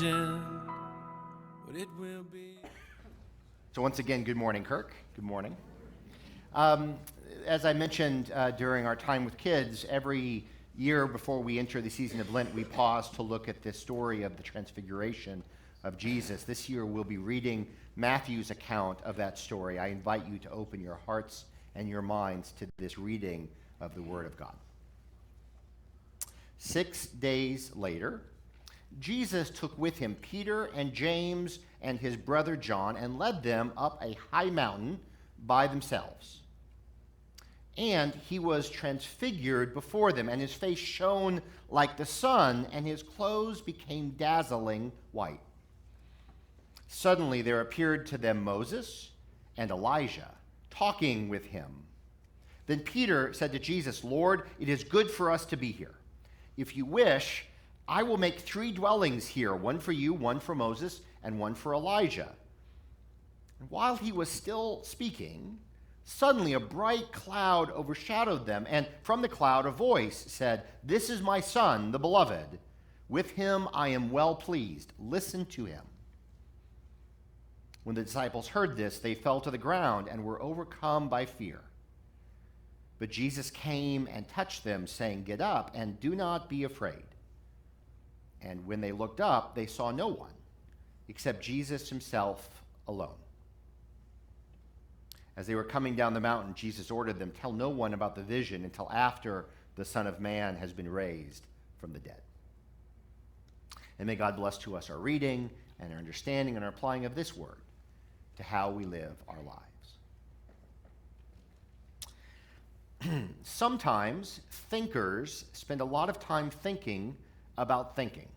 imagine what it will be. So once again, good morning, Kirk. Good morning. As I mentioned during our time with kids, every year before we enter the season of Lent, we pause to look at this story of the transfiguration of Jesus. This year we'll be reading Matthew's account of that story. I invite you to open your hearts and your minds to this reading of the Word of God. 6 days later, Jesus took with him Peter and James and his brother John and led them up a high mountain by themselves. And he was transfigured before them, and his face shone like the sun, and his clothes became dazzling white. Suddenly there appeared to them Moses and Elijah, talking with him. Then Peter said to Jesus, "Lord, it is good for us to be here. If you wish, I will make 3 dwellings here, one for you, one for Moses, and one for Elijah." And while he was still speaking, suddenly a bright cloud overshadowed them, and from the cloud a voice said, "This is my son, the beloved. With him I am well pleased. Listen to him." When the disciples heard this, they fell to the ground and were overcome by fear. But Jesus came and touched them, saying, "Get up and do not be afraid." And when they looked up, they saw no one except Jesus himself alone. As they were coming down the mountain, Jesus ordered them, "Tell no one about the vision until after the Son of Man has been raised from the dead." And may God bless to us our reading and our understanding and our applying of this word to how we live our lives. Sometimes thinkers spend a lot of time thinking about thinking.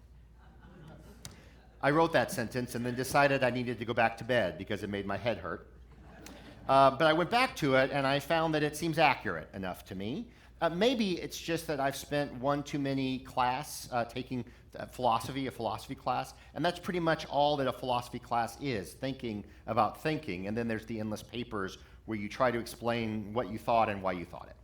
I wrote that sentence and then decided I needed to go back to bed because it made my head hurt. But I went back to it and I found that it seems accurate enough to me. Maybe it's just that I've spent one too many class taking a philosophy class, and that's pretty much all that a philosophy class is, thinking about thinking, and then there's the endless papers where you try to explain what you thought and why you thought it.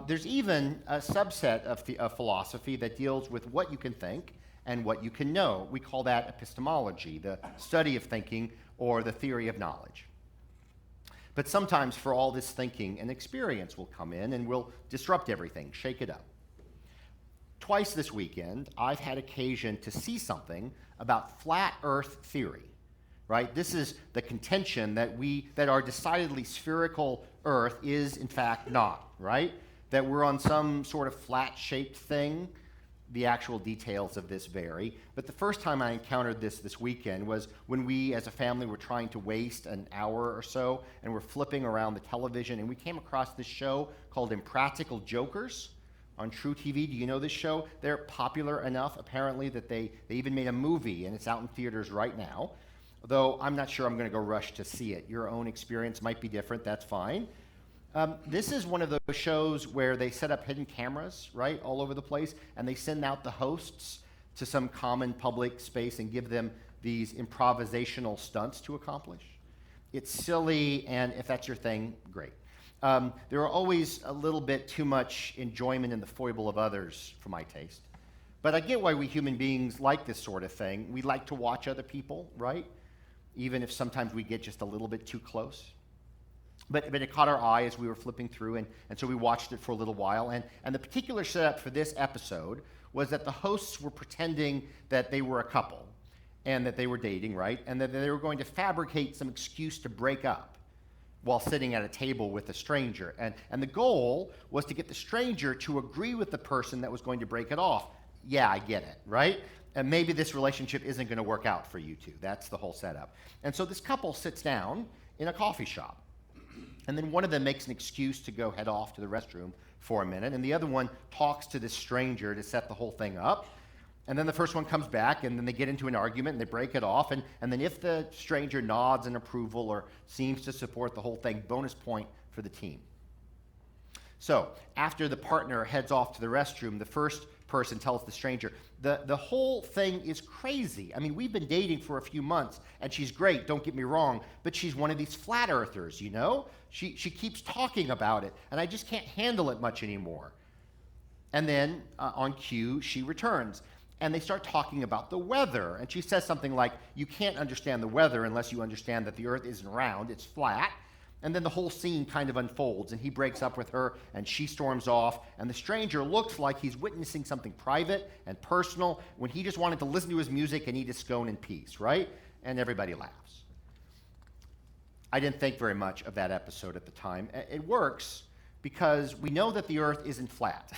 There's even a subset of philosophy that deals with what you can think and what you can know. We call that epistemology, the study of thinking or the theory of knowledge. But sometimes for all this thinking, an experience will come in and will disrupt everything, shake it up. Twice this weekend, I've had occasion to see something about flat earth theory, right? This is the contention that our decidedly spherical earth is in fact not, right? That we're on some sort of flat-shaped thing. The actual details of this vary. But the first time I encountered this weekend was when we as a family were trying to waste an hour or so and we're flipping around the television and we came across this show called Impractical Jokers on True TV. Do you know this show? They're popular enough apparently that they even made a movie and it's out in theaters right now. Though I'm not sure I'm going to go rush to see it. Your own experience might be different, that's fine. This is one of those shows where they set up hidden cameras, right, all over the place, and they send out the hosts to some common public space and give them these improvisational stunts to accomplish. It's silly, and if that's your thing, great. There are always a little bit too much enjoyment in the foible of others for my taste. But I get why we human beings like this sort of thing. We like to watch other people, right? Even if sometimes we get just a little bit too close. But it caught our eye as we were flipping through, and so we watched it for a little while. And the particular setup for this episode was that the hosts were pretending that they were a couple and that they were dating, right? And that they were going to fabricate some excuse to break up while sitting at a table with a stranger. And the goal was to get the stranger to agree with the person that was going to break it off. Yeah, I get it, right? And maybe this relationship isn't going to work out for you two. That's the whole setup. And so this couple sits down in a coffee shop. And then one of them makes an excuse to go head off to the restroom for a minute, and the other one talks to this stranger to set the whole thing up. And then the first one comes back, and then they get into an argument, and they break it off. And then if the stranger nods in approval or seems to support the whole thing, bonus point for the team. So after the partner heads off to the restroom, the first person tells the stranger, the whole thing is crazy. I mean, we've been dating for a few months, and she's great, don't get me wrong, but she's one of these flat earthers, you know? She keeps talking about it, and I just can't handle it much anymore. And then, on cue, she returns. and they start talking about the weather. And she says something like, you can't understand the weather unless you understand that the earth isn't round, it's flat. And then the whole scene kind of unfolds, and he breaks up with her, and she storms off, and the stranger looks like he's witnessing something private and personal when he just wanted to listen to his music and eat a scone in peace, right? And everybody laughs. I didn't think very much of that episode at the time. It works because we know that the earth isn't flat.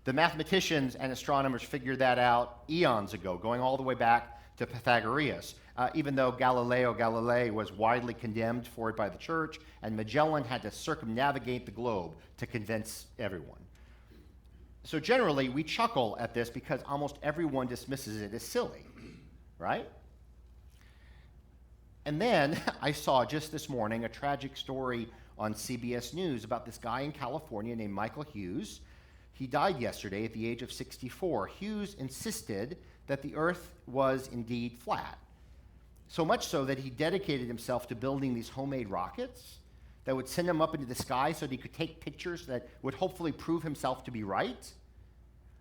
The mathematicians and astronomers figured that out eons ago, going all the way back to Pythagoras. Even though Galileo Galilei was widely condemned for it by the church, and Magellan had to circumnavigate the globe to convince everyone. So generally, we chuckle at this because almost everyone dismisses it as silly, right? And then I saw just this morning a tragic story on CBS News about this guy in California named Michael Hughes. He died yesterday at the age of 64. Hughes insisted that the earth was indeed flat. So much so that he dedicated himself to building these homemade rockets that would send him up into the sky so that he could take pictures that would hopefully prove himself to be right.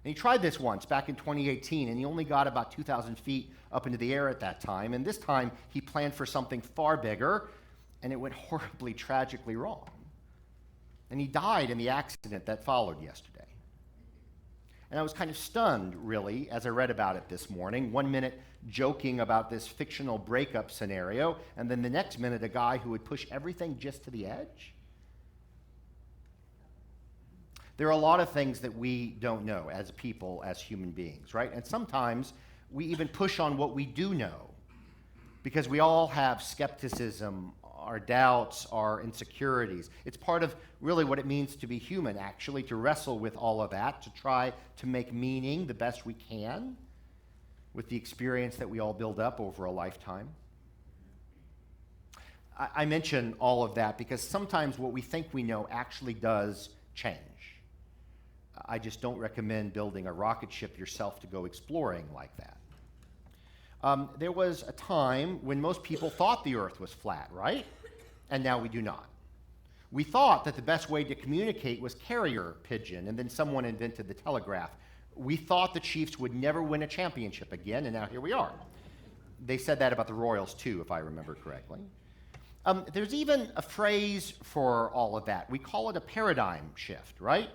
And he tried this once back in 2018, and he only got about 2,000 feet up into the air at that time. And this time, he planned for something far bigger, and it went horribly, tragically wrong. And he died in the accident that followed yesterday. And I was kind of stunned, really, as I read about it this morning. 1 minute joking about this fictional breakup scenario, and then the next minute a guy who would push everything just to the edge. There are a lot of things that we don't know as people, as human beings, right? And sometimes we even push on what we do know, because we all have skepticism, our doubts, our insecurities. It's part of really what it means to be human, actually, to wrestle with all of that, to try to make meaning the best we can with the experience that we all build up over a lifetime. I mention all of that because sometimes what we think we know actually does change. I just don't recommend building a rocket ship yourself to go exploring like that. There was a time when most people thought the earth was flat, right? And now we do not. We thought that the best way to communicate was carrier pigeon, and then someone invented the telegraph. We thought the Chiefs would never win a championship again, and now here we are. They said that about the Royals too, if I remember correctly. There's even a phrase for all of that. We call it a paradigm shift, right?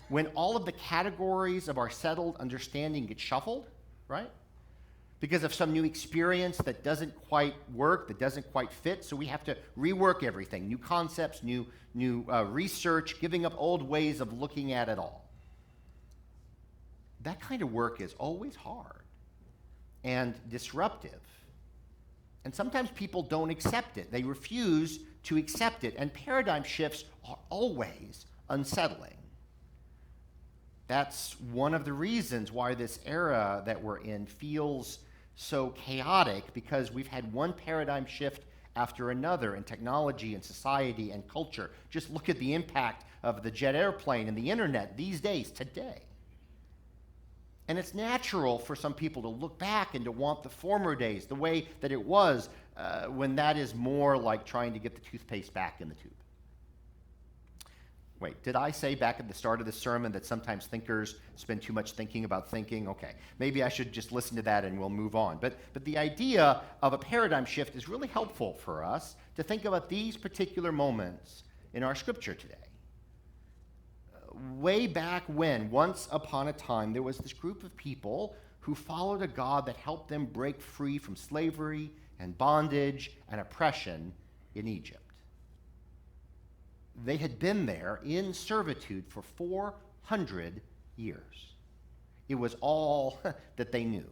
When all of the categories of our settled understanding get shuffled, right? Because of some new experience that doesn't quite work, that doesn't quite fit, so we have to rework everything, new concepts, new research, giving up old ways of looking at it all. That kind of work is always hard and disruptive. And sometimes people don't accept it. They refuse to accept it, and paradigm shifts are always unsettling. That's one of the reasons why this era that we're in feels so chaotic, because we've had one paradigm shift after another in technology and society and culture. Just look at the impact of the jet airplane and the internet these days, today. And it's natural for some people to look back and to want the former days, the way that it was, when that is more like trying to get the toothpaste back in the tube. Wait, did I say back at the start of the sermon that sometimes thinkers spend too much thinking about thinking? Okay, maybe I should just listen to that and we'll move on. But the idea of a paradigm shift is really helpful for us to think about these particular moments in our scripture today. Way back when, once upon a time, there was this group of people who followed a God that helped them break free from slavery and bondage and oppression in Egypt. They had been there in servitude for 400 years. It was all that they knew.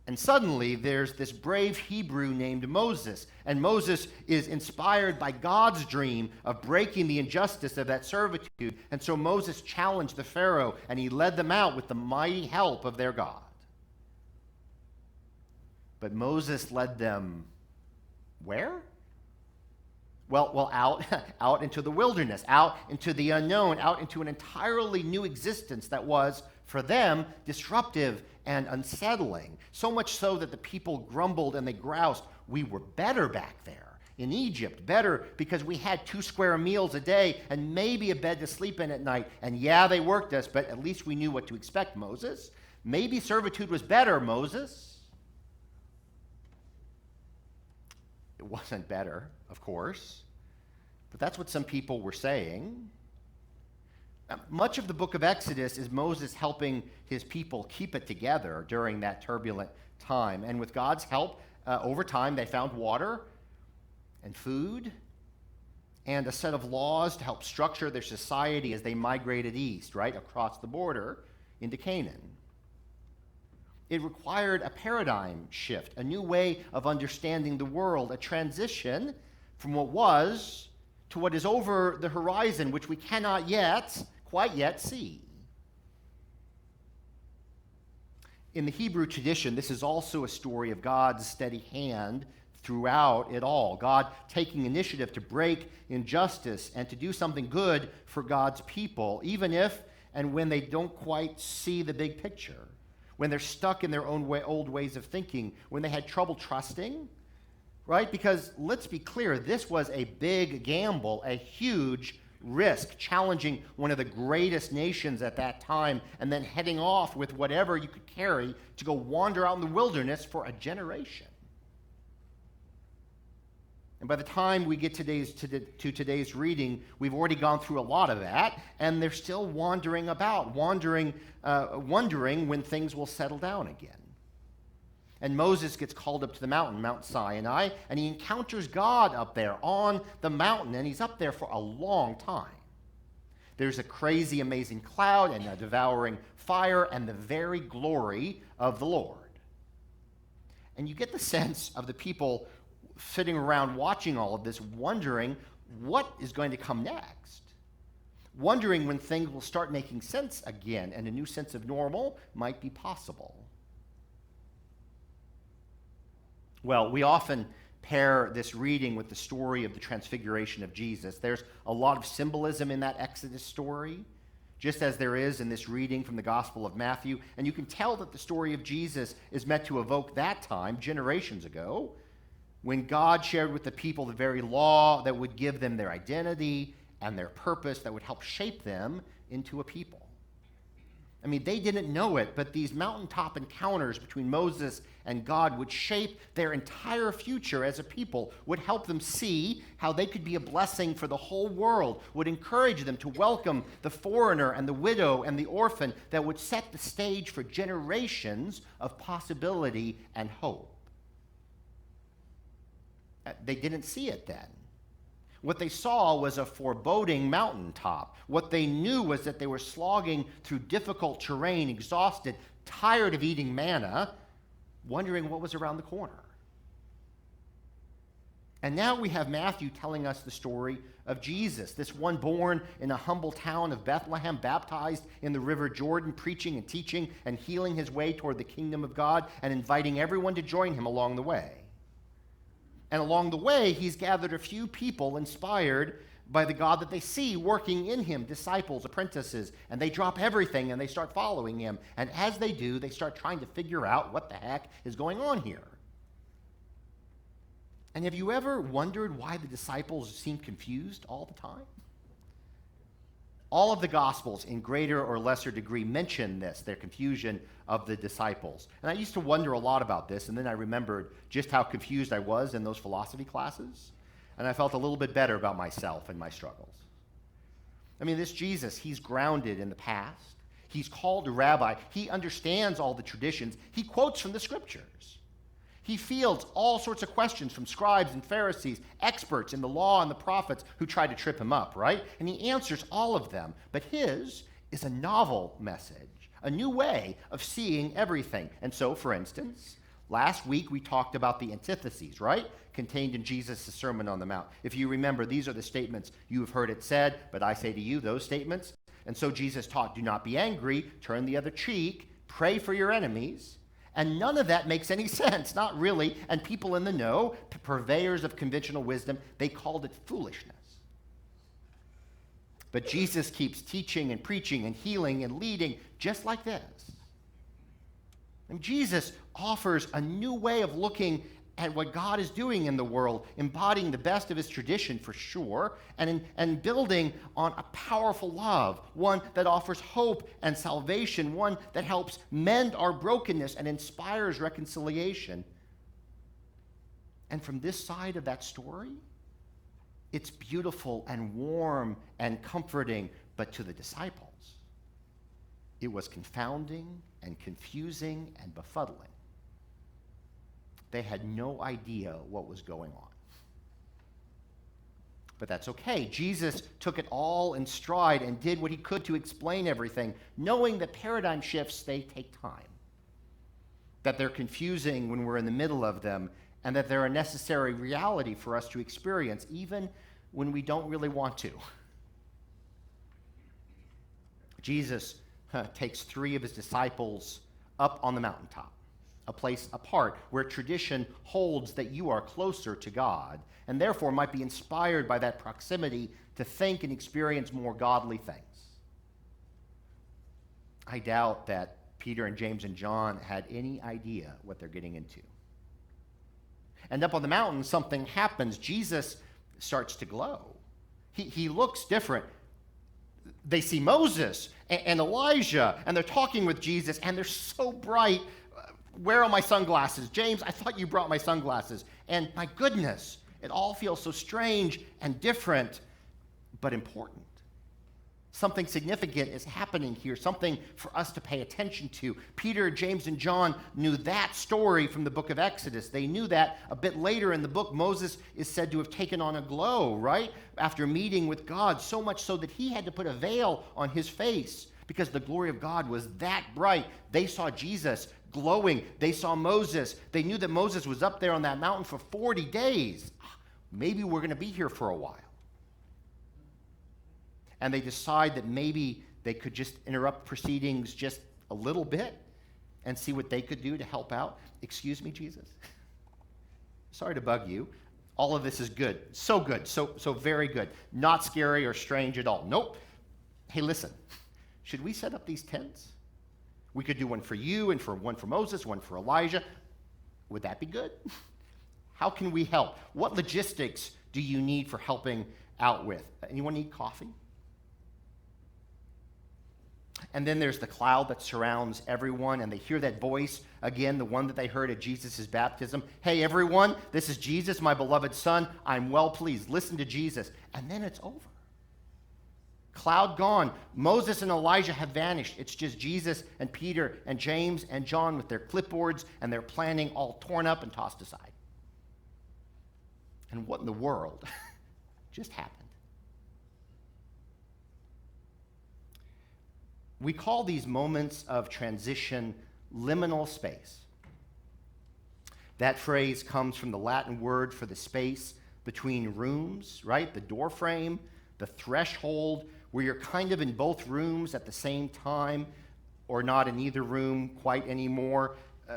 And suddenly, there's this brave Hebrew named Moses, and Moses is inspired by God's dream of breaking the injustice of that servitude, and so Moses challenged the Pharaoh, and he led them out with the mighty help of their God. But Moses led them where? Well, out into the wilderness, out into the unknown, out into an entirely new existence that was, for them, disruptive and unsettling. So much so that the people grumbled and they groused, we were better back there in Egypt, better because we had 2 square meals a day and maybe a bed to sleep in at night. And yeah, they worked us, but at least we knew what to expect, Moses. Maybe servitude was better, Moses. It wasn't better, of course, but that's what some people were saying. Much of the book of Exodus is Moses helping his people keep it together during that turbulent time. And with God's help, over time, they found water and food and a set of laws to help structure their society as they migrated east, right, across the border into Canaan. It required a paradigm shift, a new way of understanding the world, a transition from what was to what is over the horizon, which we cannot quite yet see. In the Hebrew tradition, this is also a story of God's steady hand throughout it all. God taking initiative to break injustice and to do something good for God's people, even if and when they don't quite see the big picture, when they're stuck in their own old ways of thinking, when they had trouble trusting, right? Because let's be clear, this was a big gamble, a huge risk, challenging one of the greatest nations at that time and then heading off with whatever you could carry to go wander out in the wilderness for a generation. And by the time we get to today's reading, we've already gone through a lot of that, and they're still wandering about, wondering when things will settle down again. And Moses gets called up to the mountain, Mount Sinai, and he encounters God up there on the mountain, and he's up there for a long time. There's a crazy, amazing cloud and a devouring fire and the very glory of the Lord. And you get the sense of the people sitting around watching all of this, wondering what is going to come next, wondering when things will start making sense again and a new sense of normal might be possible. Well, we often pair this reading with the story of the transfiguration of Jesus. There's a lot of symbolism in that Exodus story, just as there is in this reading from the Gospel of Matthew. And you can tell that the story of Jesus is meant to evoke that time, generations ago, when God shared with the people the very law that would give them their identity and their purpose, that would help shape them into a people. I mean, they didn't know it, but these mountaintop encounters between Moses and God would shape their entire future as a people, would help them see how they could be a blessing for the whole world, would encourage them to welcome the foreigner and the widow and the orphan, that would set the stage for generations of possibility and hope. They didn't see it then. What they saw was a foreboding mountaintop. What they knew was that they were slogging through difficult terrain, exhausted, tired of eating manna, wondering what was around the corner. And now we have Matthew telling us the story of Jesus, this one born in a humble town of Bethlehem, baptized in the River Jordan, preaching and teaching and healing his way toward the kingdom of God and inviting everyone to join him along the way. And along the way, he's gathered a few people inspired by the God that they see working in him, disciples, apprentices, and they drop everything and they start following him. And as they do, they start trying to figure out what the heck is going on here. And have you ever wondered why the disciples seem confused all the time? All of the Gospels, in greater or lesser degree, mention this, their confusion of the disciples. And I used to wonder a lot about this, and then I remembered just how confused I was in those philosophy classes, and I felt a little bit better about myself and my struggles. I mean, this Jesus, he's grounded in the past. He's called a rabbi. He understands all the traditions. He quotes from the scriptures. He fields all sorts of questions from scribes and Pharisees, experts in the law and the prophets who try to trip him up, right? And he answers all of them. But his is a novel message, a new way of seeing everything. And so, for instance, last week we talked about the antitheses, right? Contained in Jesus' Sermon on the Mount. If you remember, these are the statements you have heard it said, but I say to you, those statements. And so Jesus taught, do not be angry, turn the other cheek, pray for your enemies. And none of that makes any sense, not really. And people in the know, purveyors of conventional wisdom, they called it foolishness. But Jesus keeps teaching and preaching and healing and leading just like this. And Jesus offers a new way of looking at what God is doing in the world, embodying the best of his tradition for sure, and building on a powerful love, one that offers hope and salvation, one that helps mend our brokenness and inspires reconciliation. And from this side of that story, it's beautiful and warm and comforting, but to the disciples, it was confounding and confusing and befuddling. They had no idea what was going on. But that's okay. Jesus took it all in stride and did what he could to explain everything, knowing that paradigm shifts, they take time, that they're confusing when we're in the middle of them, and that they're a necessary reality for us to experience, even when we don't really want to. Jesus takes 3 of his disciples up on the mountaintop, a place apart where tradition holds that you are closer to God and therefore might be inspired by that proximity to think and experience more godly things. I doubt that Peter and James and John had any idea what they're getting into. And up on the mountain, something happens. Jesus starts to glow. He looks different. They see Moses and Elijah, and they're talking with Jesus, and they're so bright. Where are my sunglasses? James, I thought you brought my sunglasses. And my goodness, it all feels so strange and different, but important. Something significant is happening here, something for us to pay attention to. Peter, James, and John knew that story from the book of Exodus. They knew that a bit later in the book, Moses is said to have taken on a glow, right? After meeting with God, so much so that he had to put a veil on his face because the glory of God was that bright. They saw Jesus glowing. They saw Moses. They knew that Moses was up there on that mountain for 40 days. Maybe we're going to be here for a while. And they decide that maybe they could just interrupt proceedings just a little bit and see what they could do to help out. Excuse me, Jesus. Sorry to bug you. All of this is good. So good. So very good. Not scary or strange at all. Nope. Hey, listen. Should we set up these tents? We could do one for you and one for Moses, one for Elijah. Would that be good? How can we help? What logistics do you need for helping out with? Anyone need coffee? And then there's the cloud that surrounds everyone, and they hear that voice, again, the one that they heard at Jesus' baptism. Hey, everyone, this is Jesus, my beloved Son. I'm well pleased. Listen to Jesus. And then it's over. Cloud gone. Moses and Elijah have vanished. It's just Jesus and Peter and James and John with their clipboards and their planning all torn up and tossed aside. And what in the world just happened? We call these moments of transition liminal space. That phrase comes from the Latin word for the space between rooms, right? The door frame, the threshold, where you're kind of in both rooms at the same time, or not in either room quite anymore,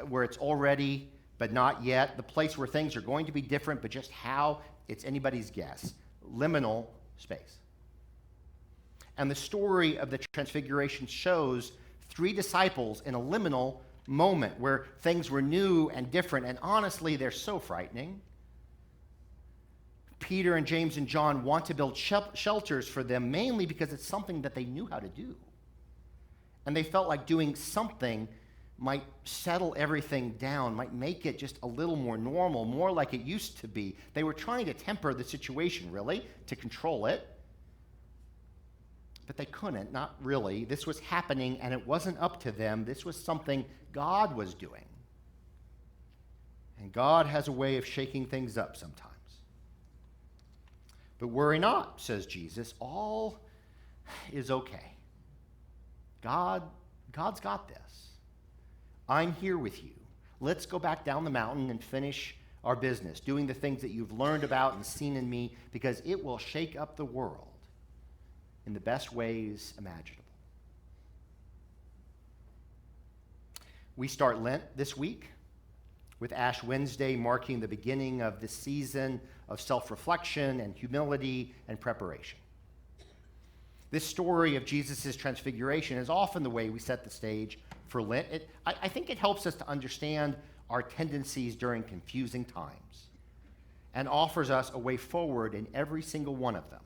where it's already but not yet, the place where things are going to be different, but just how, it's anybody's guess. Liminal space. And the story of the Transfiguration shows 3 disciples in a liminal moment where things were new and different, and honestly, they're so frightening. Peter and James and John want to build shelters for them, mainly because it's something that they knew how to do. And they felt like doing something might settle everything down, might make it just a little more normal, more like it used to be. They were trying to temper the situation, really, to control it. But they couldn't, not really. This was happening, and it wasn't up to them. This was something God was doing. And God has a way of shaking things up sometimes. But worry not, says Jesus. All is okay. God's got this. I'm here with you. Let's go back down the mountain and finish our business, doing the things that you've learned about and seen in me, because it will shake up the world in the best ways imaginable. We start Lent this week with Ash Wednesday marking the beginning of this season of self-reflection and humility and preparation. This story of Jesus' transfiguration is often the way we set the stage for Lent. I think it helps us to understand our tendencies during confusing times and offers us a way forward in every single one of them.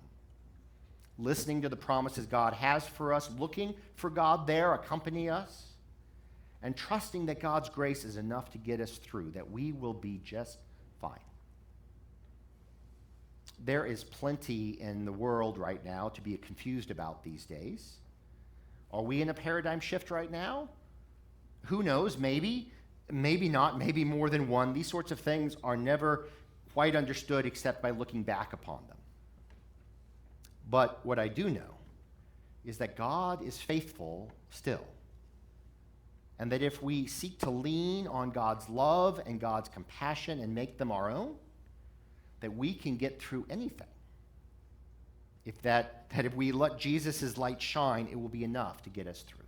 Listening to the promises God has for us, looking for God there, accompany us, and trusting that God's grace is enough to get us through, that we will be just fine. There is plenty in the world right now to be confused about these days. Are we in a paradigm shift right now? Who knows? Maybe, maybe not, maybe more than one. These sorts of things are never quite understood except by looking back upon them. But what I do know is that God is faithful still. And that if we seek to lean on God's love and God's compassion and make them our own, that we can get through anything. That if we let Jesus' light shine, it will be enough to get us through.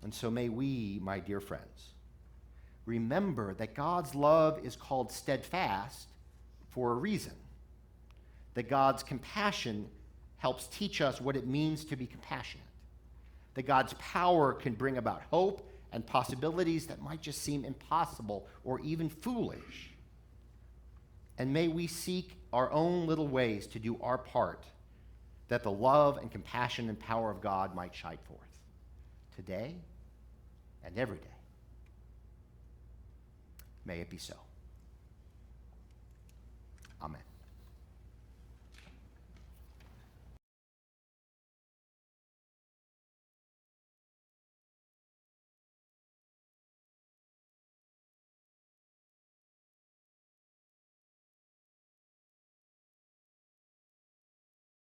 And so may we, my dear friends, remember that God's love is called steadfast for a reason. That God's compassion helps teach us what it means to be compassionate. That God's power can bring about hope and possibilities that might just seem impossible or even foolish. And may we seek our own little ways to do our part, that the love and compassion and power of God might shine forth today and every day. May it be so. Amen.